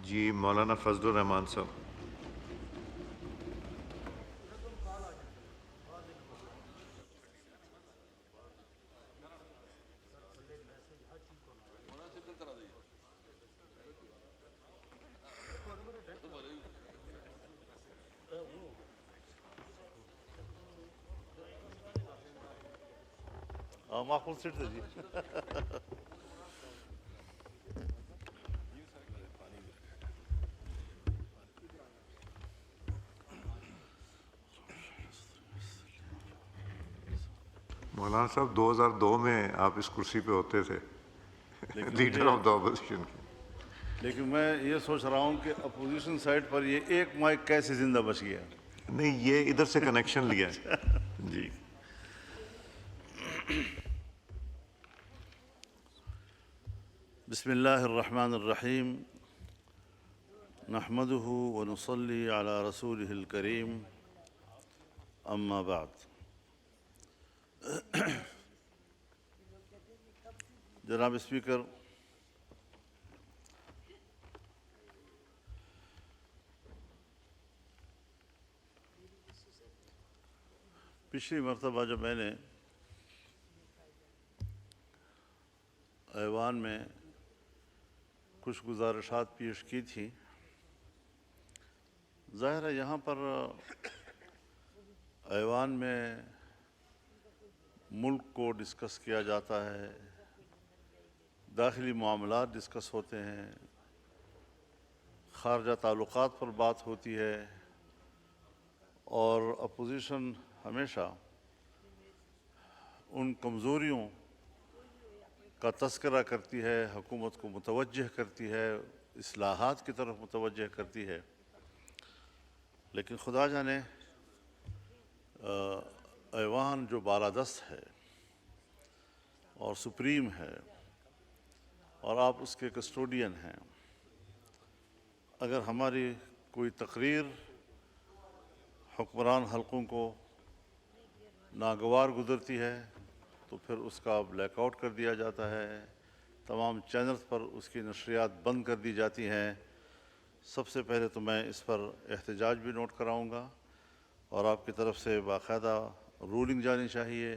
جی مولانا فضل الرحمان صاحب. معقول سیٹ تھا جی. مولانا صاحب 2002 میں آپ اس کرسی پہ ہوتے تھے, لیڈر آف دا اپوزیشن کی. لیکن میں یہ سوچ رہا ہوں کہ اپوزیشن سائڈ پر یہ ایک مائک کیسے زندہ بچ گیا. نہیں, یہ ادھر سے کنیکشن لیا ہے. جی بسم اللہ الرحمن الرحیم نحمده ونصلی علی رسوله الکریم اما بعد. جناب اسپیکر, پچھلی مرتبہ جب میں نے ایوان میں کچھ گزارشات پیش کی تھی, ظاہر ہے یہاں پر ایوان میں ملک کو ڈسکس کیا جاتا ہے, داخلی معاملات ڈسکس ہوتے ہیں, خارجہ تعلقات پر بات ہوتی ہے, اور اپوزیشن ہمیشہ ان کمزوریوں کا تذکرہ کرتی ہے, حکومت کو متوجہ کرتی ہے, اصلاحات کی طرف متوجہ کرتی ہے. لیکن خدا جانے ایوان جو بالادست ہے اور سپریم ہے اور آپ اس کے کسٹوڈین ہیں, اگر ہماری کوئی تقریر حکمران حلقوں کو ناگوار گزرتی ہے تو پھر اس کا بلیک آؤٹ کر دیا جاتا ہے, تمام چینلز پر اس کی نشریات بند کر دی جاتی ہیں. سب سے پہلے تو میں اس پر احتجاج بھی نوٹ کراؤں گا, اور آپ کی طرف سے باقاعدہ رولنگ جانی چاہیے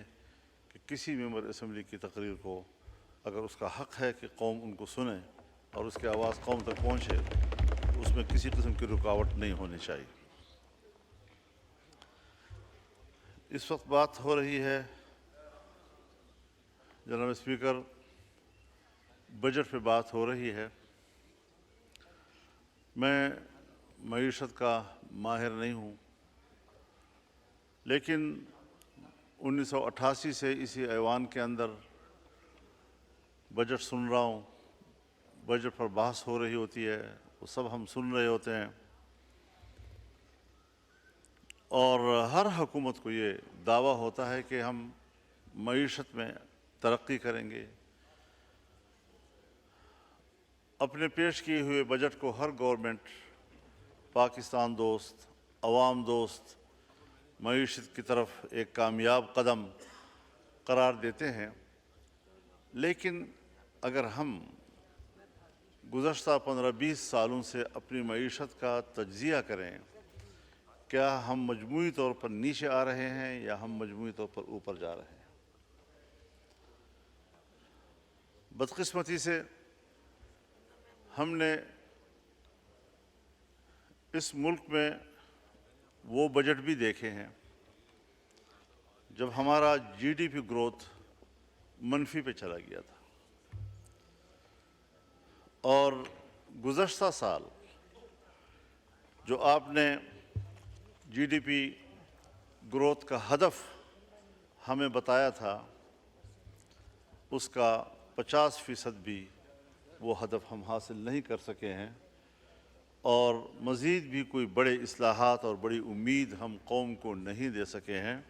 کہ کسی ممبر اسمبلی کی تقریر کو اگر اس کا حق ہے کہ قوم ان کو سنے اور اس کی آواز قوم تک پہنچے, اس میں کسی قسم کی رکاوٹ نہیں ہونی چاہیے. اس وقت بات ہو رہی ہے جناب اسپیکر, بجٹ پہ بات ہو رہی ہے. میں معیشت کا ماہر نہیں ہوں, لیکن 1988 سے اسی ایوان کے اندر بجٹ سن رہا ہوں, بجٹ پر بحث ہو رہی ہوتی ہے, وہ سب ہم سن رہے ہوتے ہیں, اور ہر حکومت کو یہ دعویٰ ہوتا ہے کہ ہم معیشت میں ترقی کریں گے. اپنے پیش کیے ہوئے بجٹ کو ہر گورنمنٹ پاکستان دوست, عوام دوست, معیشت کی طرف ایک کامیاب قدم قرار دیتے ہیں. لیکن اگر ہم گزشتہ 15-20 سالوں سے اپنی معیشت کا تجزیہ کریں, کیا ہم مجموعی طور پر نیچے آ رہے ہیں یا ہم مجموعی طور پر اوپر جا رہے ہیں؟ بدقسمتی سے ہم نے اس ملک میں وہ بجٹ بھی دیکھے ہیں جب ہمارا جی ڈی پی گروتھ منفی پہ چلا گیا تھا, اور گزشتہ سال جو آپ نے جی ڈی پی گروتھ کا ہدف ہمیں بتایا تھا, اس کا 50% بھی وہ ہدف ہم حاصل نہیں کر سکے ہیں, اور مزید بھی کوئی بڑے اصلاحات اور بڑی امید ہم قوم کو نہیں دے سکے ہیں.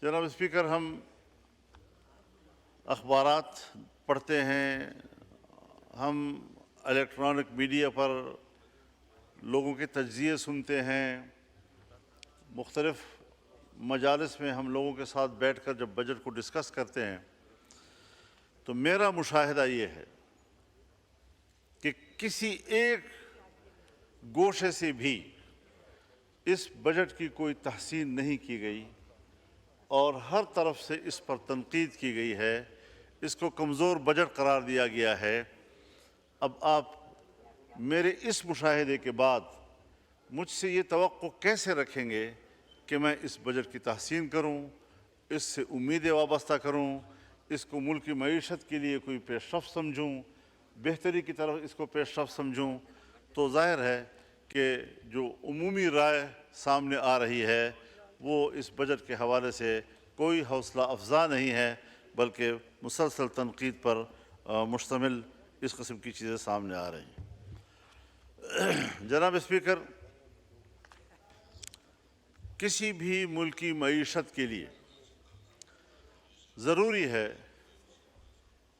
جناب اسپیکر, ہم اخبارات پڑھتے ہیں, ہم الیکٹرانک میڈیا پر لوگوں کے تجزیے سنتے ہیں, مختلف مجالس میں ہم لوگوں کے ساتھ بیٹھ کر جب بجٹ کو ڈسکس کرتے ہیں تو میرا مشاہدہ یہ ہے کہ کسی ایک گوشے سے بھی اس بجٹ کی کوئی تحسین نہیں کی گئی اور ہر طرف سے اس پر تنقید کی گئی ہے، اس کو کمزور بجٹ قرار دیا گیا ہے۔ اب آپ میرے اس مشاہدے کے بعد مجھ سے یہ توقع کیسے رکھیں گے کہ میں اس بجٹ کی تحسین کروں، اس سے امیدیں وابستہ کروں، اس کو ملکی معیشت کے لیے کوئی پیش رفت سمجھوں، بہتری کی طرف اس کو پیش رفت سمجھوں؟ تو ظاہر ہے کہ جو عمومی رائے سامنے آ رہی ہے وہ اس بجٹ کے حوالے سے کوئی حوصلہ افزا نہیں ہے، بلکہ مسلسل تنقید پر مشتمل اس قسم کی چیزیں سامنے آ رہی ہیں۔ جناب اسپیکر، کسی بھی ملکی معیشت کے لیے ضروری ہے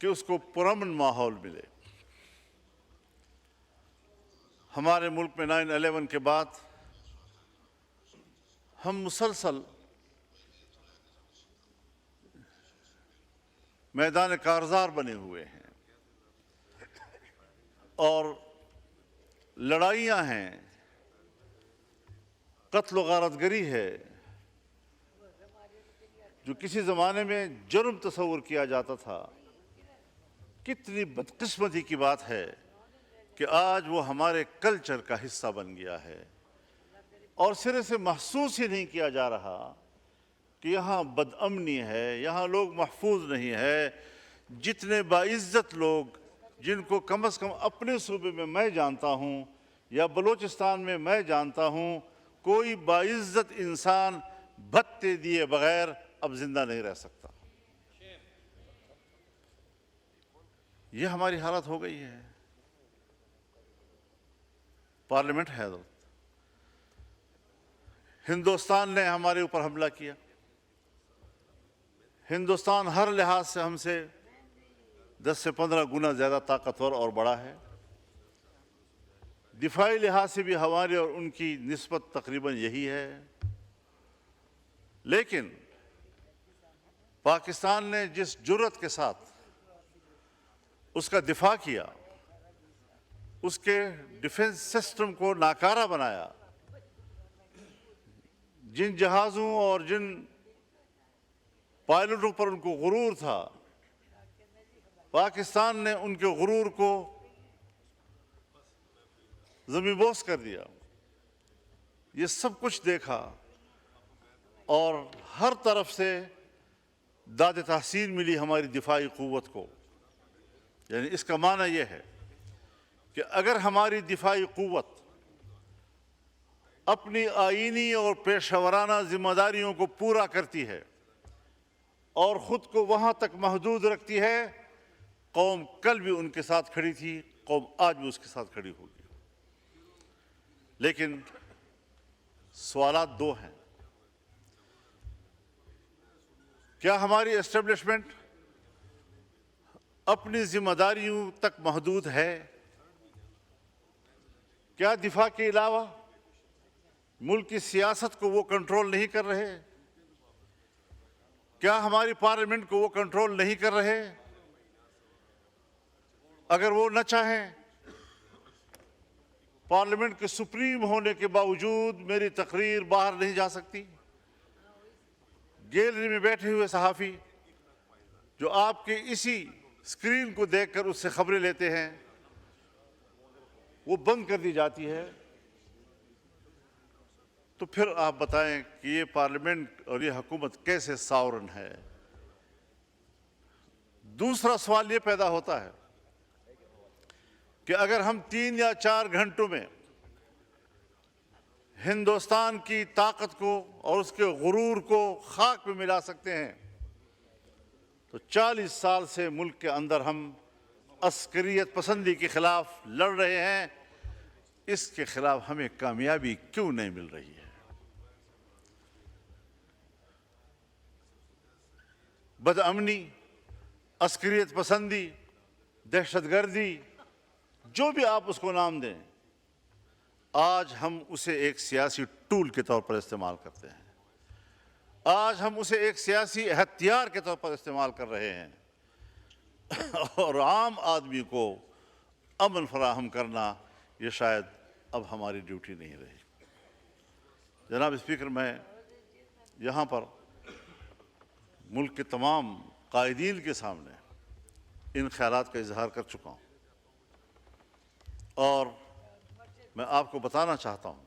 کہ اس کو پرامن ماحول ملے۔ ہمارے ملک میں 9/11 کے بعد ہم مسلسل میدان کارزار بنے ہوئے ہیں اور لڑائیاں ہیں، قتل و غارت گری ہے، جو کسی زمانے میں جرم تصور کیا جاتا تھا۔ کتنی بدقسمتی کی بات ہے کہ آج وہ ہمارے کلچر کا حصہ بن گیا ہے اور سرے سے محسوس ہی نہیں کیا جا رہا کہ یہاں بد امنی ہے، یہاں لوگ محفوظ نہیں ہے۔ جتنے باعزت لوگ جن کو کم از کم اپنے صوبے میں جانتا ہوں یا بلوچستان میں جانتا ہوں، کوئی باعزت انسان بھتے دیے بغیر اب زندہ نہیں رہ سکتا۔ یہ ہماری حالت ہو گئی ہے۔ پارلیمنٹ ہے تو ہندوستان نے ہمارے اوپر حملہ کیا۔ ہندوستان ہر لحاظ سے ہم سے 10 سے 15 گنا زیادہ طاقتور اور بڑا ہے۔ دفاعی لحاظ سے بھی ہماری اور ان کی نسبت تقریباً یہی ہے، لیکن پاکستان نے جس جرأت کے ساتھ اس کا دفاع کیا، اس کے ڈیفنس سسٹم کو ناکارہ بنایا، جن جہازوں اور جن پائلٹوں پر ان کو غرور تھا، پاکستان نے ان کے غرور کو زمین بوس کر دیا۔ یہ سب کچھ دیکھا اور ہر طرف سے داد تحسین ملی ہماری دفاعی قوت کو۔ یعنی اس کا معنی یہ ہے کہ اگر ہماری دفاعی قوت اپنی آئینی اور پیشہ ورانہ ذمہ داریوں کو پورا کرتی ہے اور خود کو وہاں تک محدود رکھتی ہے، قوم کل بھی ان کے ساتھ کھڑی تھی، قوم آج بھی اس کے ساتھ کھڑی ہوگی۔ لیکن سوالات دو ہیں۔ کیا ہماری اسٹیبلشمنٹ اپنی ذمہ داریوں تک محدود ہے؟ کیا دفاع کے علاوہ ملک کی سیاست کو وہ کنٹرول نہیں کر رہے؟ کیا ہماری پارلیمنٹ کو وہ کنٹرول نہیں کر رہے؟ اگر وہ نہ چاہیں، پارلیمنٹ کے سپریم ہونے کے باوجود میری تقریر باہر نہیں جا سکتی۔ گیلری میں بیٹھے ہوئے صحافی جو آپ کے اسی اسکرین کو دیکھ کر اس سے خبریں لیتے ہیں، وہ بند کر دی جاتی ہے۔ تو پھر آپ بتائیں کہ یہ پارلیمنٹ اور یہ حکومت کیسے ساورن ہے؟ دوسرا سوال یہ پیدا ہوتا ہے کہ اگر ہم 3 یا 4 گھنٹوں میں ہندوستان کی طاقت کو اور اس کے غرور کو خاک میں ملا سکتے ہیں، تو 40 سال سے ملک کے اندر ہم عسکریت پسندی کے خلاف لڑ رہے ہیں، اس کے خلاف ہمیں کامیابی کیوں نہیں مل رہی ہے؟ بد امنی، عسکریت پسندی، دہشت گردی، جو بھی آپ اس کو نام دیں، آج ہم اسے ایک سیاسی ٹول کے طور پر استعمال کرتے ہیں۔ آج ہم اسے ایک سیاسی ہتھیار کے طور پر استعمال کر رہے ہیں اور عام آدمی کو امن فراہم کرنا یہ شاید اب ہماری ڈیوٹی نہیں رہی۔ جناب اسپیکر، میں یہاں پر ملک کے تمام قائدین کے سامنے ان خیالات کا اظہار کر چکا ہوں، اور میں آپ کو بتانا چاہتا ہوں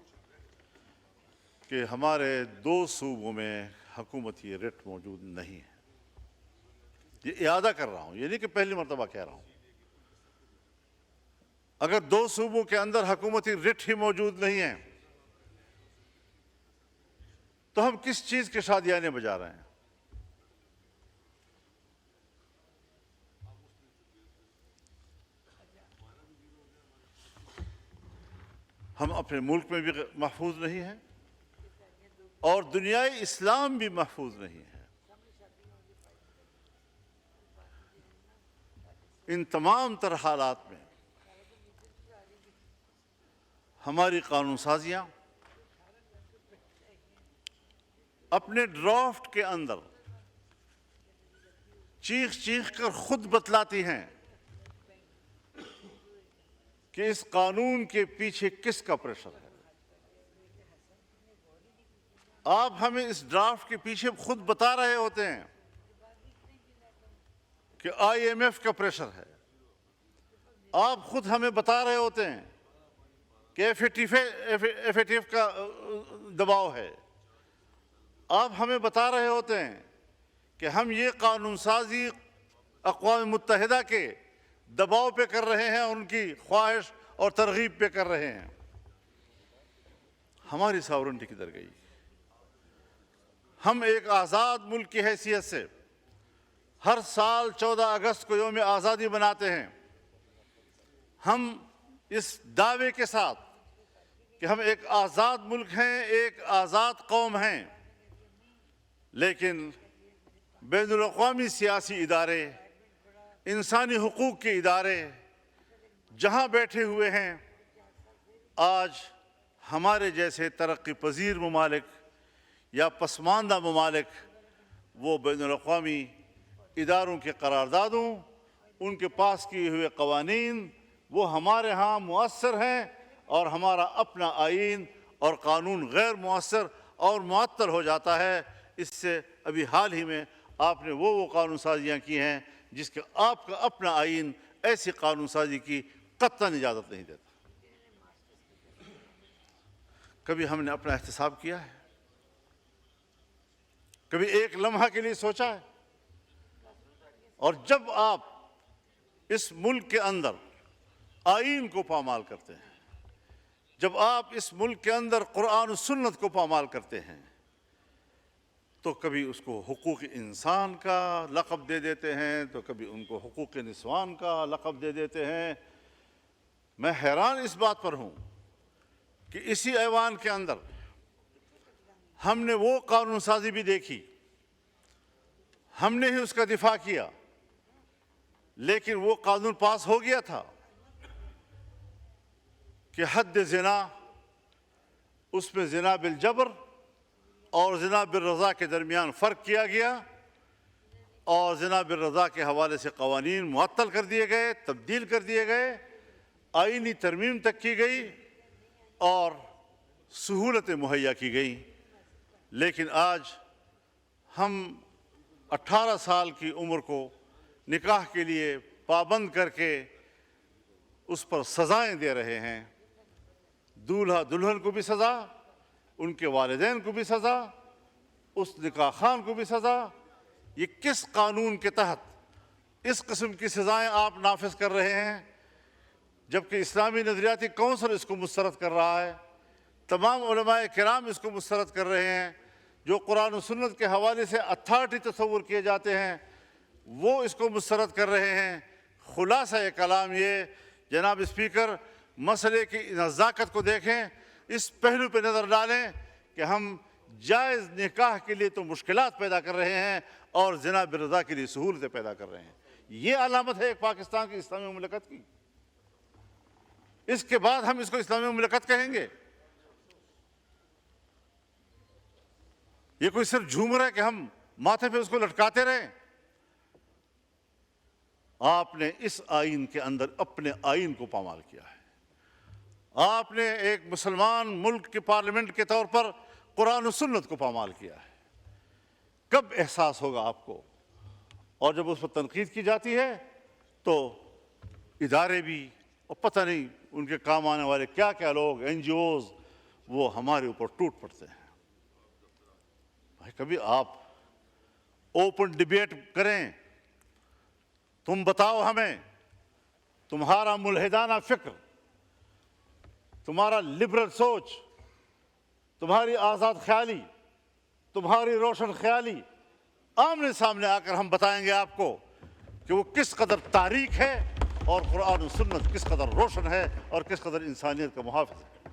کہ ہمارے 2 صوبوں میں حکومتی رٹ موجود نہیں ہے۔ یہ اعادہ کر رہا ہوں، یہ نہیں کہ پہلی مرتبہ کہہ رہا ہوں۔ اگر 2 صوبوں کے اندر حکومتی رٹ ہی موجود نہیں ہے تو ہم کس چیز کے شادیانے بجا رہے ہیں؟ ہم اپنے ملک میں بھی محفوظ نہیں ہیں اور دنیائے اسلام بھی محفوظ نہیں ہے۔ ان تمام تر حالات میں ہماری قانون سازیاں اپنے ڈرافٹ کے اندر چیخ چیخ کر خود بتلاتی ہیں کہ اس قانون کے پیچھے کس کا پریشر ہے۔ آپ ہمیں اس ڈرافٹ کے پیچھے خود بتا رہے ہوتے ہیں کہ آئی ایم ایف کا پریشر ہے، آپ خود ہمیں بتا رہے ہوتے ہیں کہ ایف اے ٹی ایف کا دباؤ ہے، آپ ہمیں بتا رہے ہوتے ہیں کہ ہم یہ قانون سازی اقوام متحدہ کے دباؤ پہ کر رہے ہیں، ان کی خواہش اور ترغیب پہ کر رہے ہیں۔ ہماری ساورنٹی کدھر گئی؟ ہم ایک آزاد ملک کی حیثیت سے ہر سال 14 اگست کو یوم آزادی مناتے ہیں، ہم اس دعوے کے ساتھ کہ ہم ایک آزاد ملک ہیں، ایک آزاد قوم ہیں، لیکن بین الاقوامی سیاسی ادارے، انسانی حقوق کے ادارے جہاں بیٹھے ہوئے ہیں، آج ہمارے جیسے ترقی پذیر ممالک یا پسماندہ ممالک وہ بین الاقوامی اداروں کے قراردادوں، ان کے پاس کیے ہوئے قوانین وہ ہمارے ہاں مؤثر ہیں، اور ہمارا اپنا آئین اور قانون غیر مؤثر اور معطل ہو جاتا ہے۔ اس سے ابھی حال ہی میں آپ نے وہ قانون سازیاں کی ہیں جس کے آپ کا اپنا آئین ایسی قانون سازی کی قطعاً اجازت نہیں دیتا۔ کبھی ہم نے اپنا احتساب کیا ہے؟ کبھی ایک لمحہ کے لیے سوچا ہے؟ اور جب آپ اس ملک کے اندر آئین کو پامال کرتے ہیں، جب آپ اس ملک کے اندر قرآن و سنت کو پامال کرتے ہیں، تو کبھی اس کو حقوق انسان کا لقب دے دیتے ہیں، تو کبھی ان کو حقوق نسوان کا لقب دے دیتے ہیں۔ میں حیران اس بات پر ہوں کہ اسی ایوان کے اندر ہم نے وہ قانون سازی بھی دیکھی، ہم نے ہی اس کا دفاع کیا، لیکن وہ قانون پاس ہو گیا تھا کہ حد زنا، اس میں زنا بالجبر اور زنا بالرضا کے درمیان فرق کیا گیا، اور زنا بالرضا کے حوالے سے قوانین معطل کر دیے گئے، تبدیل کر دیے گئے، آئینی ترمیم تک کی گئی اور سہولتیں مہیا کی گئیں۔ لیکن آج ہم 18 سال کی عمر کو نکاح کے لیے پابند کر کے اس پر سزائیں دے رہے ہیں۔ دولہا دلہن کو بھی سزا، ان کے والدین کو بھی سزا، اس نکاح خان کو بھی سزا۔ یہ کس قانون کے تحت اس قسم کی سزائیں آپ نافذ کر رہے ہیں؟ جبکہ اسلامی نظریاتی کونسل اس کو مسترد کر رہا ہے، تمام علماء کرام اس کو مسترد کر رہے ہیں، جو قرآن و سنت کے حوالے سے اتھارٹی تصور کیے جاتے ہیں وہ اس کو مسترد کر رہے ہیں۔ خلاصہ کلام یہ جناب اسپیکر، مسئلے کی نزاکت کو دیکھیں، اس پہلو پہ نظر ڈالیں کہ ہم جائز نکاح کے لیے تو مشکلات پیدا کر رہے ہیں اور زنا بالرضا کے لیے سہولتیں پیدا کر رہے ہیں۔ یہ علامت ہے ایک پاکستان کی اسلامی مملکت کی۔ اس کے بعد ہم اس کو اسلامی مملکت کہیں گے؟ یہ کوئی صرف جھومر ہے کہ ہم ماتھے پہ اس کو لٹکاتے رہیں؟ آپ نے اس آئین کے اندر اپنے آئین کو پامال کیا ہے۔ آپ نے ایک مسلمان ملک کے پارلیمنٹ کے طور پر قرآن و سنت کو پامال کیا ہے۔ کب احساس ہوگا آپ کو؟ اور جب اس پر تنقید کی جاتی ہے تو ادارے بھی، اور پتہ نہیں ان کے کام آنے والے کیا کیا لوگ، این جی اوز، وہ ہمارے اوپر ٹوٹ پڑتے ہیں۔ بھائی کبھی آپ اوپن ڈیبیٹ کریں، تم بتاؤ ہمیں تمہارا ملحدانہ فکر، تمہارا لبرل سوچ، تمہاری آزاد خیالی، تمہاری روشن خیالی، آمنے سامنے آ کر ہم بتائیں گے آپ کو کہ وہ کس قدر تاریک ہے اور قرآن و سنت کس قدر روشن ہے اور کس قدر انسانیت کا محافظ ہے۔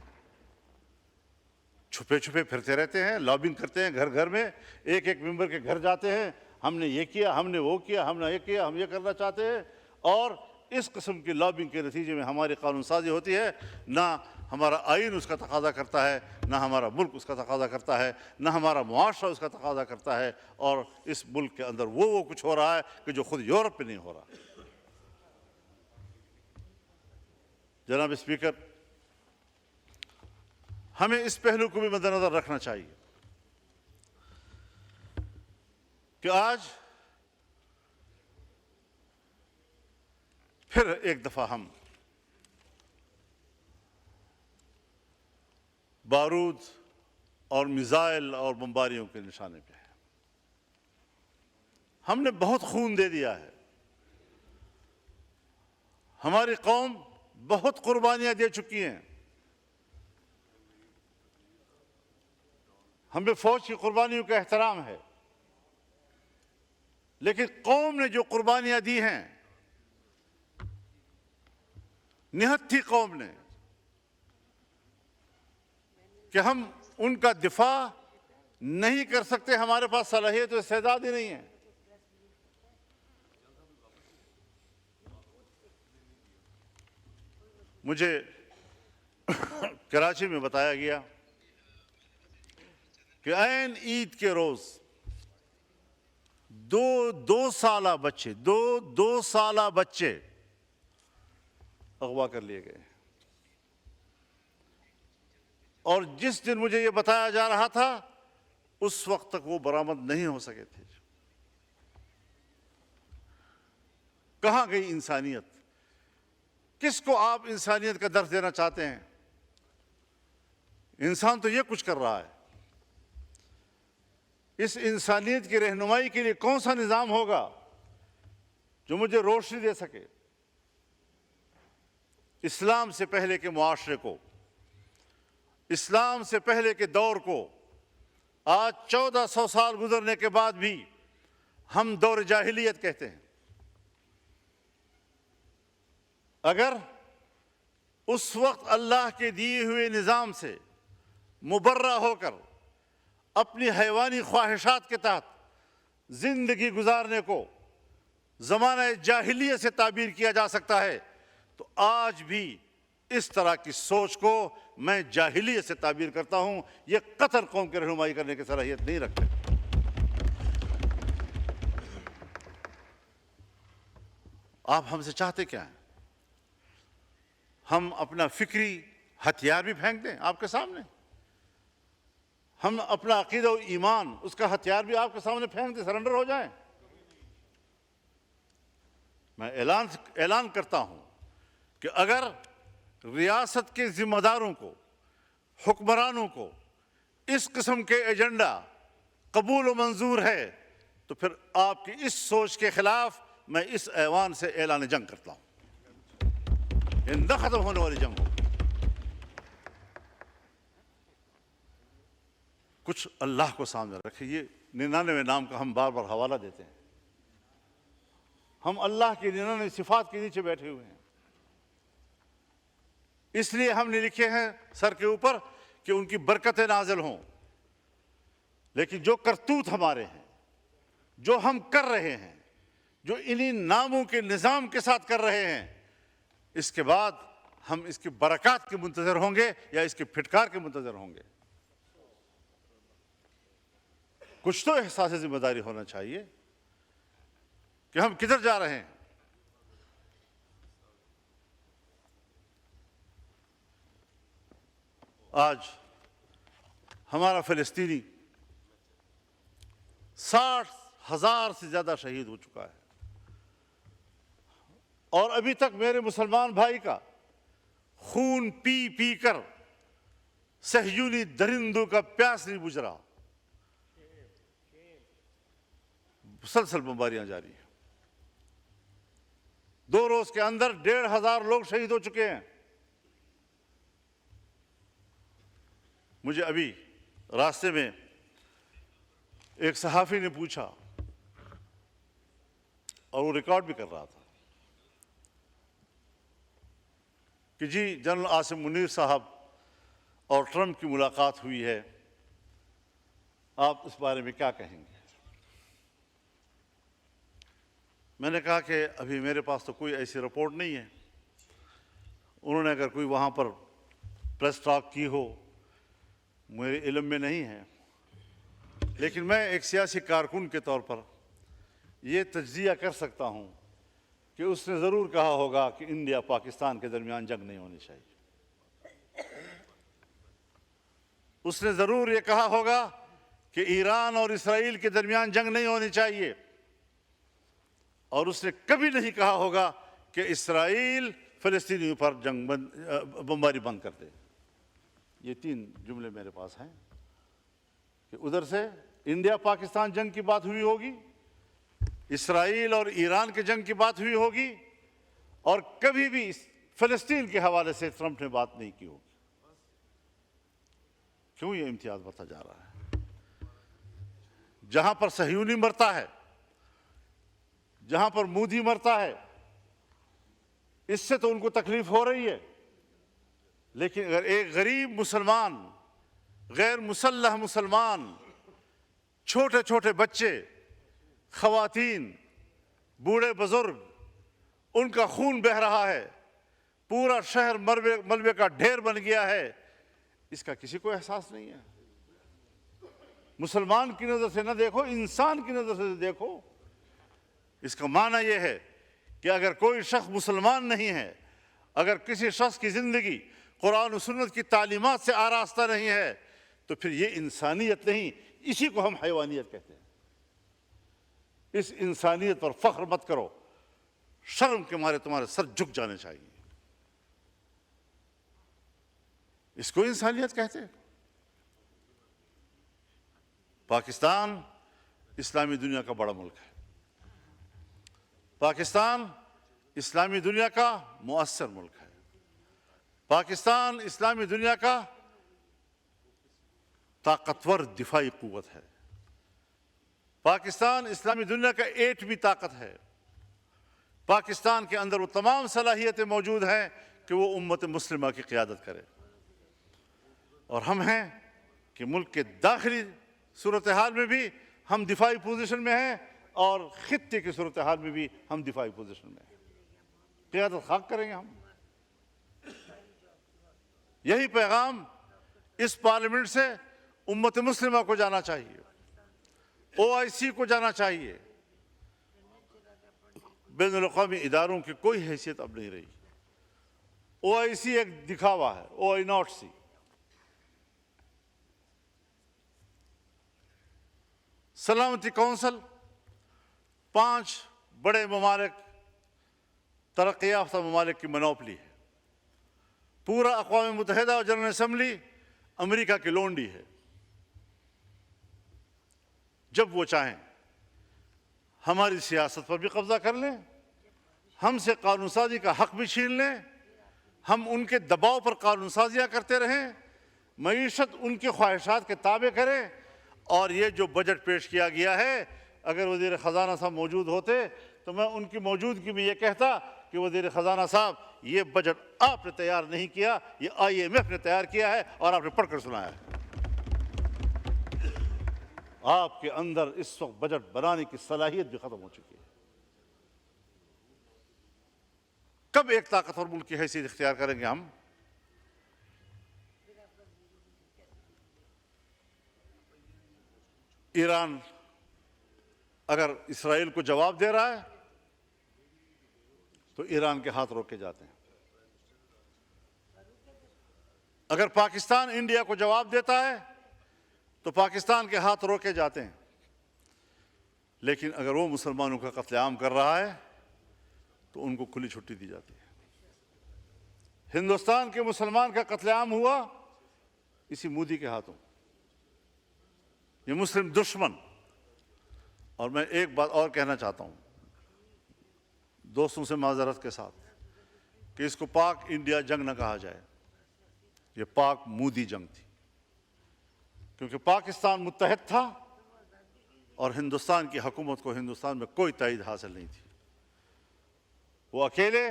چھپے چھپے پھرتے رہتے ہیں، لابنگ کرتے ہیں گھر گھر میں، ایک ایک ممبر کے گھر جاتے ہیں، ہم نے یہ کیا، ہم نے وہ کیا، ہم نے یہ کیا، ہم یہ کرنا چاہتے ہیں، اور اس قسم کی لابنگ کے نتیجے میں ہماری قانون سازی ہوتی ہے۔ نہ ہمارا آئین اس کا تقاضا کرتا ہے، نہ ہمارا ملک اس کا تقاضا کرتا ہے، نہ ہمارا معاشرہ اس کا تقاضا کرتا ہے، اور اس ملک کے اندر وہ کچھ ہو رہا ہے کہ جو خود یورپ میں نہیں ہو رہا۔ جناب اسپیکر، ہمیں اس پہلو کو بھی مد نظر رکھنا چاہیے کہ آج پھر ایک دفعہ ہم بارود اور میزائل اور بمباریوں کے نشانے پہ ہیں۔ ہم نے بہت خون دے دیا ہے، ہماری قوم بہت قربانیاں دے چکی ہیں، ہمیں فوج کی قربانیوں کا احترام ہے، لیکن قوم نے جو قربانیاں دی ہیں، نہت تھی قوم نے کہ ہم ان کا دفاع نہیں کر سکتے، ہمارے پاس صلاحیت و استعداد ہی نہیں ہے۔ مجھے کراچی میں بتایا گیا کہ عین عید کے روز دو سالہ بچے اغوا کر لیے گئے، اور جس دن مجھے یہ بتایا جا رہا تھا اس وقت تک وہ برآمد نہیں ہو سکے تھے۔ کہاں گئی انسانیت؟ کس کو آپ انسانیت کا درس دینا چاہتے ہیں؟ انسان تو یہ کچھ کر رہا ہے، اس انسانیت کی رہنمائی کے لیے کون سا نظام ہوگا جو مجھے روشنی دے سکے اسلام سے پہلے کے معاشرے کو، اسلام سے پہلے کے دور کو؟ آج 1400 سال گزرنے کے بعد بھی ہم دور جاہلیت کہتے ہیں۔ اگر اس وقت اللہ کے دیے ہوئے نظام سے مبرہ ہو کر اپنی حیوانی خواہشات کے تحت زندگی گزارنے کو زمانہ جاہلیت سے تعبیر کیا جا سکتا ہے، تو آج بھی اس طرح کی سوچ کو میں جاہلیت سے تعبیر کرتا ہوں۔ یہ قطر قوم کی رہنمائی کرنے کی صلاحیت نہیں رکھتے۔ آپ ہم سے چاہتے کیا ہیں؟ ہم اپنا فکری ہتھیار بھی پھینک دیں آپ کے سامنے؟ ہم اپنا عقیدہ و ایمان، اس کا ہتھیار بھی آپ کے سامنے پھینک دیں، سرنڈر ہو جائیں؟ میں اعلان کرتا ہوں کہ اگر ریاست کے ذمہ داروں کو، حکمرانوں کو اس قسم کے ایجنڈا قبول و منظور ہے تو پھر آپ کی اس سوچ کے خلاف میں اس ایوان سے اعلان جنگ کرتا ہوں۔ یہ نہ ختم ہونے والی جنگ ہو۔ کچھ اللہ کو سامنے رکھے۔ یہ 99 نام کا ہم بار بار حوالہ دیتے ہیں، ہم اللہ کی 99 صفات کے نیچے بیٹھے ہوئے ہیں، اس لیے ہم نے لکھے ہیں سر کے اوپر کہ ان کی برکتیں نازل ہوں، لیکن جو کرتوت ہمارے ہیں، جو ہم کر رہے ہیں، جو انہی ناموں کے نظام کے ساتھ کر رہے ہیں، اس کے بعد ہم اس کی برکات کے منتظر ہوں گے یا اس کی پھٹکار کے منتظر ہوں گے؟ کچھ تو احساس ذمہ داری ہونا چاہیے کہ ہم کدھر جا رہے ہیں۔ آج ہمارا فلسطینی 60,000 سے زیادہ شہید ہو چکا ہے، اور ابھی تک میرے مسلمان بھائی کا خون پی پی کر صہیونی درندوں کا پیاس نہیں بجھ رہا، مسلسل بمباریاں جاری ہیں۔ 2 روز کے اندر 1,500 لوگ شہید ہو چکے ہیں۔ مجھے ابھی راستے میں ایک صحافی نے پوچھا، اور وہ ریکارڈ بھی کر رہا تھا، کہ جی جنرل عاصم منیر صاحب اور ٹرمپ کی ملاقات ہوئی ہے، آپ اس بارے میں کیا کہیں گے؟ میں نے کہا کہ ابھی میرے پاس تو کوئی ایسی رپورٹ نہیں ہے، انہوں نے اگر کوئی وہاں پر پریس ٹاک کی ہو میرے علم میں نہیں ہے، لیکن میں ایک سیاسی کارکن کے طور پر یہ تجزیہ کر سکتا ہوں کہ اس نے ضرور کہا ہوگا کہ انڈیا پاکستان کے درمیان جنگ نہیں ہونی چاہیے۔ اس نے ضرور یہ کہا ہوگا کہ ایران اور اسرائیل کے درمیان جنگ نہیں ہونی چاہیے، اور اس نے کبھی نہیں کہا ہوگا کہ اسرائیل فلسطینیوں پر بمباری بند کر دے۔ یہ 3 جملے میرے پاس ہیں کہ ادھر سے انڈیا پاکستان جنگ کی بات ہوئی ہوگی، اسرائیل اور ایران کے جنگ کی بات ہوئی ہوگی، اور کبھی بھی فلسطین کے حوالے سے ٹرمپ نے بات نہیں کی ہوگی۔ کیوں یہ امتیاز بڑھتا جا رہا ہے؟ جہاں پر صہیونی مرتا ہے، جہاں پر مودی مرتا ہے، اس سے تو ان کو تکلیف ہو رہی ہے، لیکن اگر ایک غریب مسلمان، غیر مسلح مسلمان، چھوٹے چھوٹے بچے، خواتین، بوڑھے بزرگ، ان کا خون بہہ رہا ہے، پورا شہر ملبے کا ڈھیر بن گیا ہے، اس کا کسی کو احساس نہیں ہے۔ مسلمان کی نظر سے نہ دیکھو، انسان کی نظر سے دیکھو۔ اس کا معنی یہ ہے کہ اگر کوئی شخص مسلمان نہیں ہے، اگر کسی شخص کی زندگی قرآن و سنت کی تعلیمات سے آراستہ نہیں ہے، تو پھر یہ انسانیت نہیں، اسی کو ہم حیوانیت کہتے ہیں۔ اس انسانیت پر فخر مت کرو، شرم کے مارے تمہارے سر جھک جانے چاہیے۔ اس کو انسانیت کہتے ہیں۔ پاکستان اسلامی دنیا کا بڑا ملک ہے، پاکستان اسلامی دنیا کا مؤثر ملک ہے، پاکستان اسلامی دنیا کا طاقتور دفاعی قوت ہے، پاکستان اسلامی دنیا کا ایٹمی طاقت ہے، پاکستان کے اندر وہ تمام صلاحیتیں موجود ہیں کہ وہ امت مسلمہ کی قیادت کرے، اور ہم ہیں کہ ملک کے داخلی صورتحال میں بھی ہم دفاعی پوزیشن میں ہیں، اور خطے کی صورتحال میں بھی ہم دفاعی پوزیشن میں ہیں۔ قیادت خاک کریں گے ہم۔ یہی پیغام اس پارلیمنٹ سے امت مسلمہ کو جانا چاہیے، OIC کو جانا چاہیے۔ بین الاقوامی اداروں کی کوئی حیثیت اب نہیں رہی۔ OIC ایک دکھاوا ہے، OIC۔ سلامتی کونسل 5 بڑے ممالک، ترقی یافتہ ممالک کی منوپلی ہے۔ پورا اقوام متحدہ اور جنرل اسمبلی امریکہ کی لونڈی ہے۔ جب وہ چاہیں ہماری سیاست پر بھی قبضہ کر لیں، ہم سے قانون سازی کا حق بھی چھین لیں، ہم ان کے دباؤ پر قانون سازیاں کرتے رہیں، معیشت ان کی خواہشات کے تابع کریں، اور یہ جو بجٹ پیش کیا گیا ہے، اگر وزیر خزانہ صاحب موجود ہوتے تو میں ان کی موجودگی میں یہ کہتا کہ وزیر خزانہ صاحب، یہ بجٹ آپ نے تیار نہیں کیا، یہ IMF نے تیار کیا ہے اور آپ نے پڑھ کر سنایا ہے۔ آپ کے اندر اس وقت بجٹ بنانے کی صلاحیت بھی ختم ہو چکی ہے۔ کب ایک طاقتور ملک کی حیثیت اختیار کریں گے ہم؟ ایران اگر اسرائیل کو جواب دے رہا ہے تو ایران کے ہاتھ روکے جاتے ہیں۔ اگر پاکستان انڈیا کو جواب دیتا ہے تو پاکستان کے ہاتھ روکے جاتے ہیں، لیکن اگر وہ مسلمانوں کا قتل عام کر رہا ہے تو ان کو کھلی چھٹی دی جاتی ہے۔ ہندوستان کے مسلمان کا قتل عام ہوا اسی مودی کے ہاتھوں، یہ مسلم دشمن۔ اور میں ایک بات اور کہنا چاہتا ہوں دوستوں سے معذرت کے ساتھ، کہ اس کو پاک انڈیا جنگ نہ کہا جائے، یہ پاک مودی جنگ تھی، کیونکہ پاکستان متحد تھا اور ہندوستان کی حکومت کو ہندوستان میں کوئی تائید حاصل نہیں تھی۔ وہ اکیلے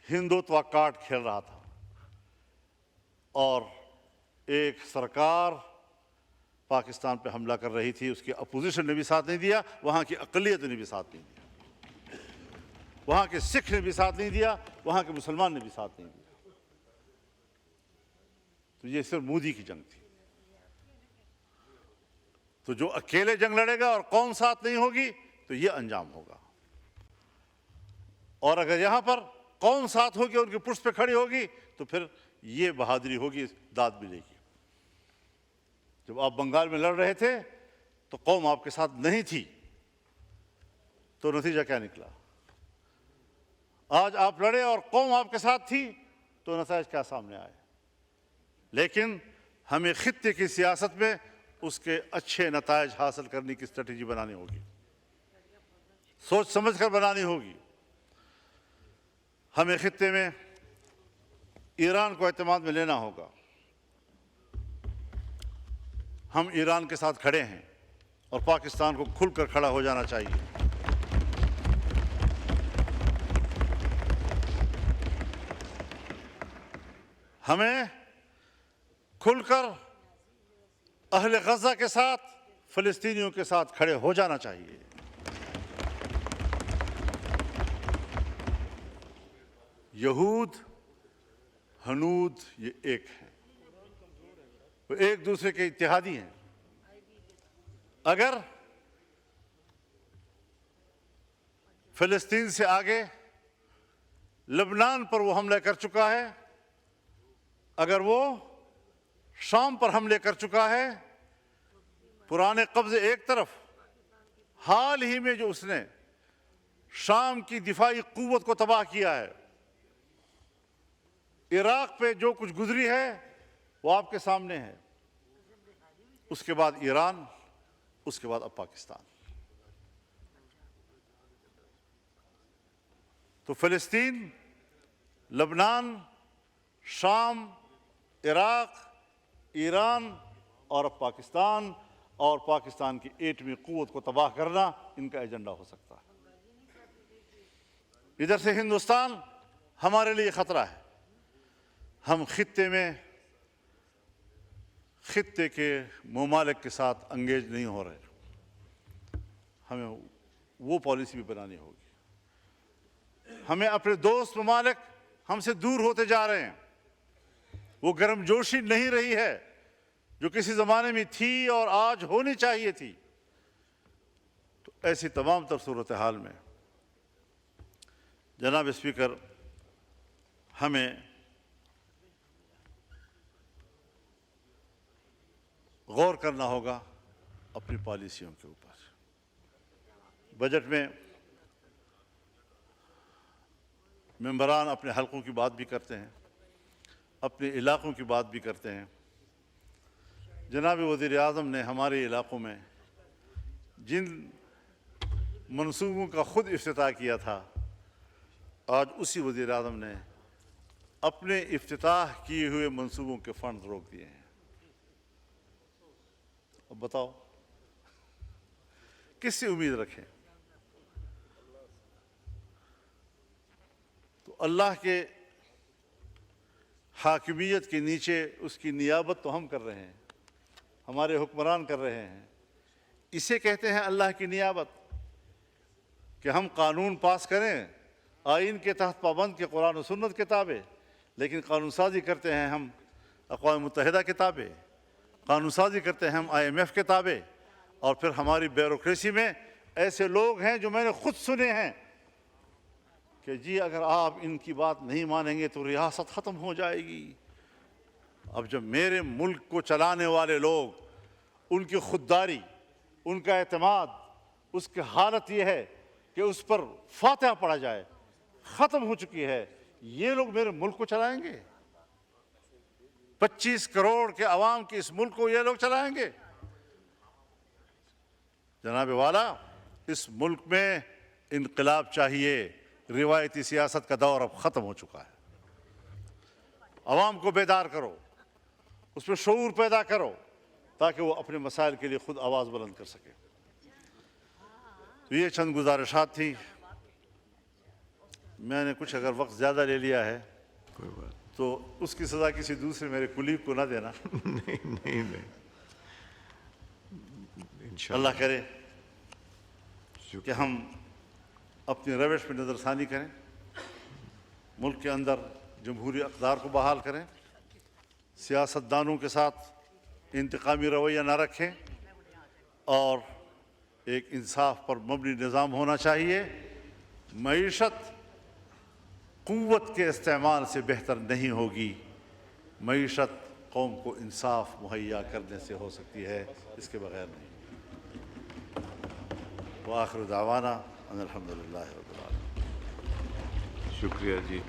ہندوتوا کارڈ کھیل رہا تھا، اور ایک سرکار پاکستان پہ حملہ کر رہی تھی، اس کی اپوزیشن نے بھی ساتھ نہیں دیا، وہاں کی اقلیت نے بھی ساتھ نہیں دیا، وہاں کے سکھ نے بھی ساتھ نہیں دیا، وہاں کے مسلمان نے بھی ساتھ نہیں دیا۔ تو یہ صرف مودی کی جنگ تھی۔ تو جو اکیلے جنگ لڑے گا اور قوم ساتھ نہیں ہوگی تو یہ انجام ہوگا، اور اگر یہاں پر قوم ساتھ ہوگی، ان کی پشت پہ کھڑی ہوگی، تو پھر یہ بہادری ہوگی، داد ملے گی۔ جب آپ بنگال میں لڑ رہے تھے تو قوم آپ کے ساتھ نہیں تھی، تو نتیجہ کیا نکلا؟ آج آپ لڑے اور قوم آپ کے ساتھ تھی تو نتائج کیا سامنے آئے؟ لیکن ہمیں خطے کی سیاست میں اس کے اچھے نتائج حاصل کرنے کی اسٹریٹجی بنانی ہوگی، سوچ سمجھ کر بنانی ہوگی۔ ہمیں خطے میں ایران کو اعتماد میں لینا ہوگا۔ ہم ایران کے ساتھ کھڑے ہیں اور پاکستان کو کھل کر کھڑا ہو جانا چاہیے۔ ہمیں کھل کر اہل غزہ کے ساتھ، فلسطینیوں کے ساتھ کھڑے ہو جانا چاہیے۔ یہود ہنود یہ ایک ہیں، وہ ایک دوسرے کے اتحادی ہیں۔ اگر فلسطین سے آگے لبنان پر وہ حملہ کر چکا ہے، اگر وہ شام پر حملے کر چکا ہے، پرانے قبضے ایک طرف، حال ہی میں جو اس نے شام کی دفاعی قوت کو تباہ کیا ہے، عراق پہ جو کچھ گزری ہے وہ آپ کے سامنے ہے، اس کے بعد ایران، اس کے بعد اب پاکستان۔ تو فلسطین، لبنان، شام، عراق، ایران اور اب پاکستان، اور پاکستان کی ایٹمی قوت کو تباہ کرنا ان کا ایجنڈا ہو سکتا ہے۔ ادھر سے ہندوستان ہمارے لیے خطرہ ہے۔ ہم خطے میں خطے کے ممالک کے ساتھ انگیج نہیں ہو رہے، ہمیں وہ پالیسی بھی بنانی ہوگی۔ ہمیں اپنے دوست ممالک ہم سے دور ہوتے جا رہے ہیں، وہ گرم جوشی نہیں رہی ہے جو کسی زمانے میں تھی اور آج ہونی چاہیے تھی۔ تو ایسی تمام تر صورتحال میں جناب اسپیکر، ہمیں غور کرنا ہوگا اپنی پالیسیوں کے اوپر۔ بجٹ میں ممبران اپنے حلقوں کی بات بھی کرتے ہیں، اپنے علاقوں کی بات بھی کرتے ہیں۔ جناب وزیر اعظم نے ہمارے علاقوں میں جن منصوبوں کا خود افتتاح کیا تھا، آج اسی وزیر اعظم نے اپنے افتتاح کیے ہوئے منصوبوں کے فنڈ روک دیے ہیں۔ اب بتاؤ کس سے امید رکھیں؟ تو اللہ کے حاکمیت کے نیچے اس کی نیابت تو ہم کر رہے ہیں، ہمارے حکمران کر رہے ہیں۔ اسے کہتے ہیں اللہ کی نیابت، کہ ہم قانون پاس کریں آئین کے تحت پابند کے قرآن و سنت کے تابع، لیکن قانون سازی کرتے ہیں ہم اقوام متحدہ کے تابع، قانون سازی کرتے ہیں ہم IMF کے تابع، اور پھر ہماری بیوروکریسی میں ایسے لوگ ہیں جو میں نے خود سنے ہیں کہ جی اگر آپ ان کی بات نہیں مانیں گے تو ریاست ختم ہو جائے گی، اب جب میرے ملک کو چلانے والے لوگ، ان کی خودداری، ان کا اعتماد، اس کی حالت یہ ہے کہ اس پر فاتحہ پڑھا جائے، ختم ہو چکی ہے، یہ لوگ میرے ملک کو چلائیں گے؟ 25 کروڑ کے عوام کے اس ملک کو یہ لوگ چلائیں گے؟ جناب والا، اس ملک میں انقلاب چاہیے، روایتی سیاست کا دور اب ختم ہو چکا ہے۔ عوام کو بیدار کرو، اس میں شعور پیدا کرو تاکہ وہ اپنے مسائل کے لیے خود آواز بلند کر سکے۔ یہ چند گزارشات تھیں، میں نے کچھ اگر وقت زیادہ لے لیا ہے کوئی بات تو اس کی سزا کسی دوسرے میرے کلیگ کو نہ دینا۔ نہیں اللہ کرے کہ ہم اپنی روش پہ نظر ثانی کریں، ملک کے اندر جمہوری اقدار کو بحال کریں، سیاستدانوں کے ساتھ انتقامی رویہ نہ رکھیں، اور ایک انصاف پر مبنی نظام ہونا چاہیے۔ معیشت قوت کے استعمال سے بہتر نہیں ہوگی، معیشت قوم کو انصاف مہیا کرنے سے ہو سکتی ہے، اس کے بغیر نہیں۔ وآخر دعوانا ان الحمدللہ رب العالمین۔ شکریہ جی۔